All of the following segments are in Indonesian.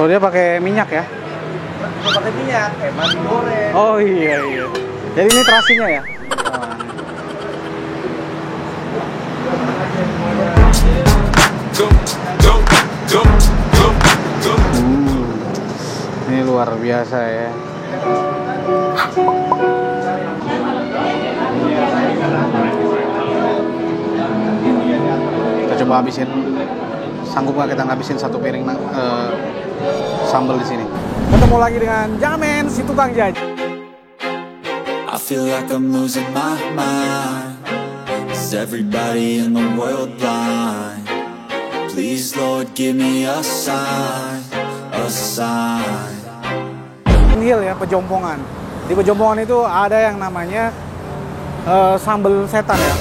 Kalau dia pakai minyak ya? Pakai minyak, hemat digoreng. Oh iya iya. Jadi ini terasinya ya? Ini luar biasa ya. Kita coba habisin. Sanggup nggak kita ngabisin satu piring sambal di sini? Ketemu lagi dengan Jamen si tukang jajan. I feel like I'm losing my mind. Is everybody in the world blind? Please Lord give me a sign, a sign. Hill ya, Pejompongan. Di Pejompongan itu ada yang namanya sambal setan ya.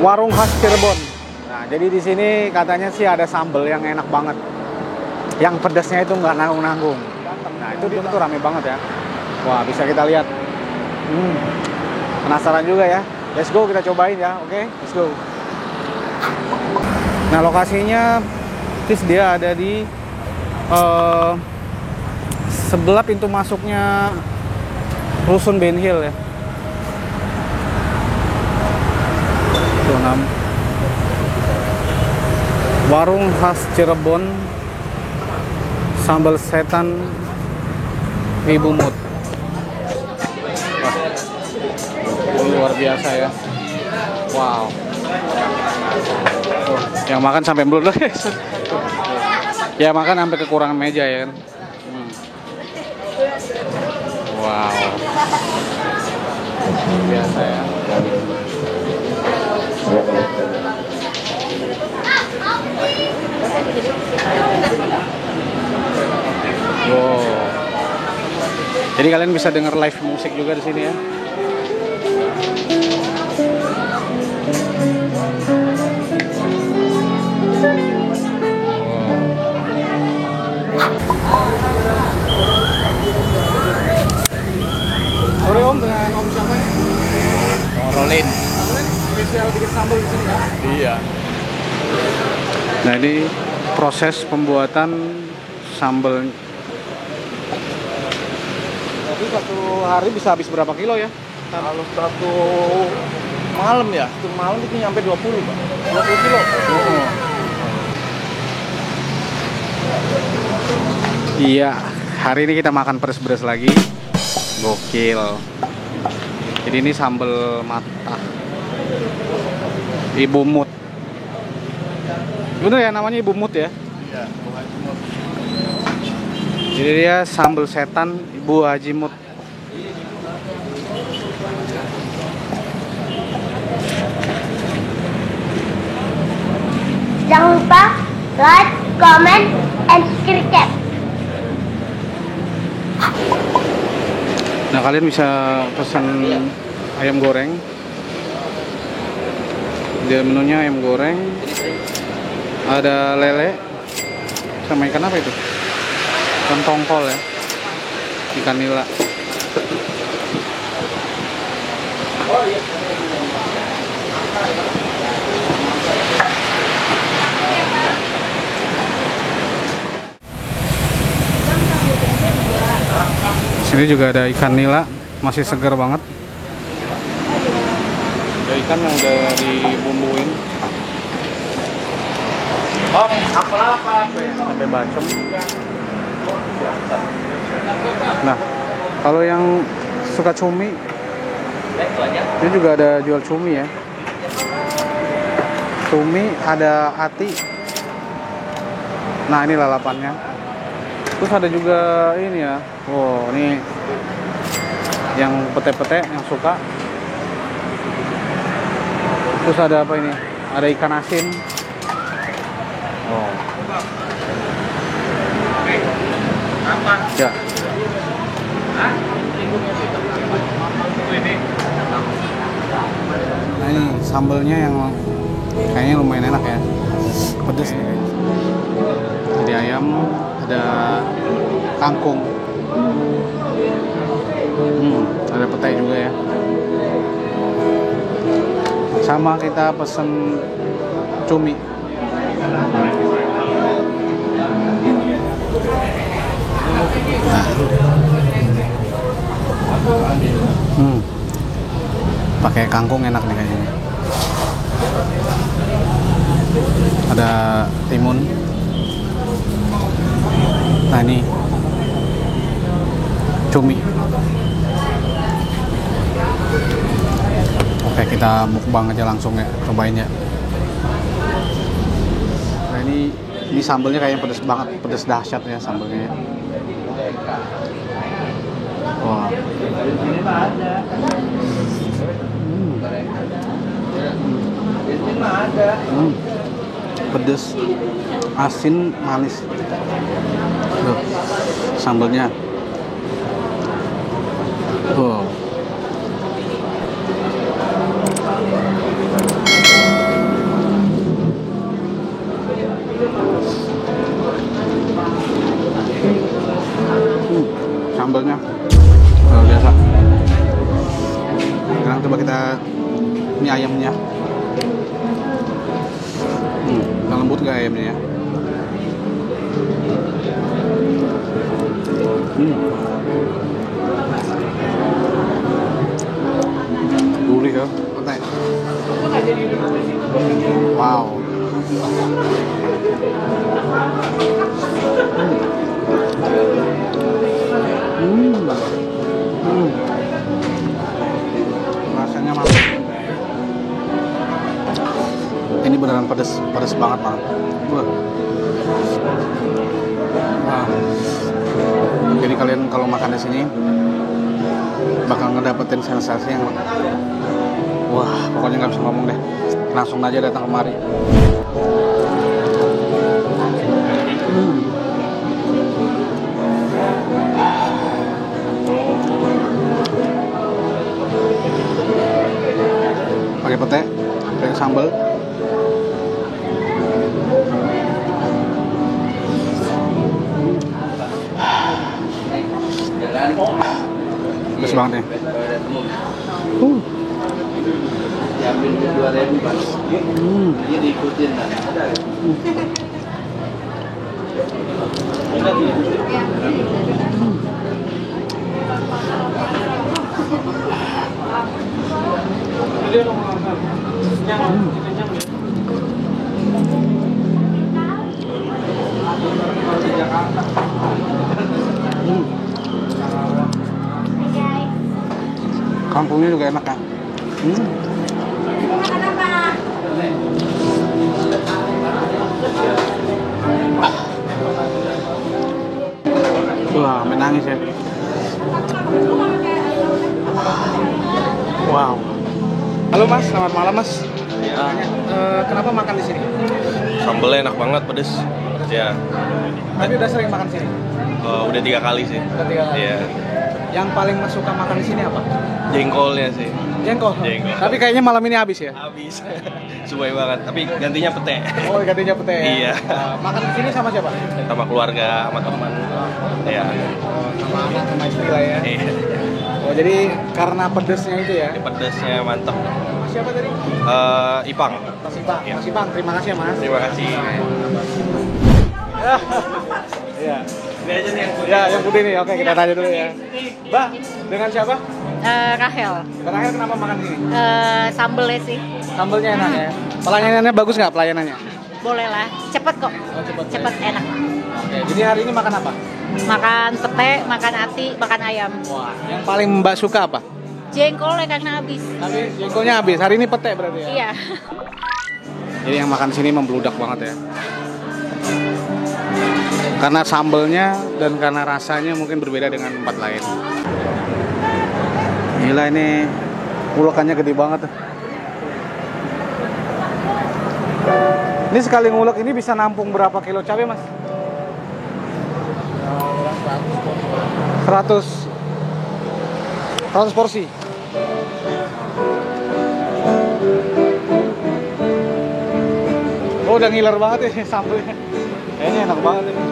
Warung khas Cirebon. Nah, jadi di sini katanya sih ada sambal yang enak banget. Yang pedasnya itu nggak nanggung-nanggung. Nah, itu tuh rame banget ya. Wah, bisa kita lihat. Penasaran juga ya. Let's go, kita cobain ya. Oke, let's go. Nah, lokasinya dia ada di sebelah pintu masuknya Rusun Ben Hill ya. Tuh, warung khas Cirebon, sambal setan Ibu Mut. Wah, ini luar biasa ya. Wow. Oh, yang makan sampai meludah. Ya makan sampai kekurangan meja ya kan. Wow. Biasa ya. Wow. Jadi kalian bisa denger live musik juga di sini ya. Sore Om, dengan Om siapa nih? Rolin. Spesial bikin sambal di sini ya? Iya. Nah, ini proses pembuatan sambal. Jadi satu hari bisa habis berapa kilo ya? Kalau satu malam ya, satu malam itu nyampe 20, Pak. 20 kilo. Oh. Iya, hari ini kita makan pedes-pedes lagi. Gokil. Jadi ini sambal mata Ibu Mut. Bener ya namanya Ibu Mut ya? Iya, Bu Haji Mut. Jadi dia sambal setan Ibu Haji Mut. Jangan lupa like, comment, and subscribe. Nah, kalian bisa pesan ayam goreng. Di menunya ayam goreng, ada lele, sama ikan apa itu? Ikan tongkol ya, ikan nila. Sini juga ada ikan nila, masih segar banget. Ada ikan yang udah dibumbuin. Om, apa? Sampai bacem. Nah, kalau yang suka cumi, ini juga ada jual cumi ya. Cumi, ada ati. Nah, ini lalapannya. Terus ada juga ini ya. Wow, ini yang pete-pete yang suka. Terus ada apa ini? Ada ikan asin. Oh. Ya. Nah, ini sambalnya yang kayaknya lumayan enak ya. Pedes nih kayaknya. Jadi ayam, ada kangkung. Ada petai juga ya. Sama kita pesen cumi. Pakai kangkung enak nih kayaknya. Ada timun. Nah ini cumi. Oke, kita mukbang aja langsung ya, cobain ya. Nah ini sambelnya kayaknya pedes banget, pedes dahsyat ya sambelnya. Wah. Pedes, asin, manis. Tuh, sambelnya. Wow. Sambelnya luar biasa. Sekarang coba kita mie ayamnya. Lembut gak ayamnya ya? Gurih ya, petai. Wow. Rasanya mantap. Ini beneran pedes, pedes banget Bang. Wah. Jadi kalian kalau makan di sini bakal ngedapetin sensasi yang wah, pokoknya nggak bisa ngomong deh. Langsung aja datang kemari. Pakai pete, pakai sambal. Pedes banget nih. Diikutin. Kangkungnya juga enak kan? Wah, menangis ya. Wow. Halo Mas, selamat malam Mas. Ya. Kenapa makan di sini? Sambelnya enak banget, pedes. Ya. Tapi udah sering makan sini? Udah 3 kali sih. Udah 3 kali. Iya. Yang paling Mas suka makan di sini apa? Jengkolnya sih. Jengkol. Jengkol. Tapi kayaknya malam ini habis ya? Habis. Subai banget. Tapi gantinya pete. Oh, gantinya pete. Iya. Makan di sini sama siapa? Sama keluarga, sama teman. Iya. Sama anak, sama istri lah ya. Iya. Oh, jadi karena pedesnya itu ya? Ini pedesnya mantap. Mas siapa tadi? Ipang. Mas Ipang. Iya. Mas Ipang, terima kasih ya Mas. Terima kasih. Iya. Ini aja nih yang Ya, yang putih nih. Oke, kita tanya dulu ya. Mbak, dengan siapa? Rahel. Terakhir kenapa makan sini? Sambelnya sih. Sambelnya enak ya. Pelayanannya bagus nggak pelayanannya? Boleh lah. Cepet kok. Oh, Cepet enak. Oke, jadi hari ini makan apa? Makan pete, makan ati, makan ayam. Wah, yang paling Mbak suka apa? Jengkolnya karena habis. Tapi jengkolnya habis. Hari ini pete berarti ya? Iya. Jadi yang makan sini membludak banget ya. Karena sambelnya dan karena rasanya mungkin berbeda dengan tempat lain. Gila, ini ulekannya gede banget. Ini sekali ngulek ini bisa nampung berapa kilo cabai Mas? 100 porsi. Oh, udah ngiler banget ya sambelnya. Kayaknya enak banget ini.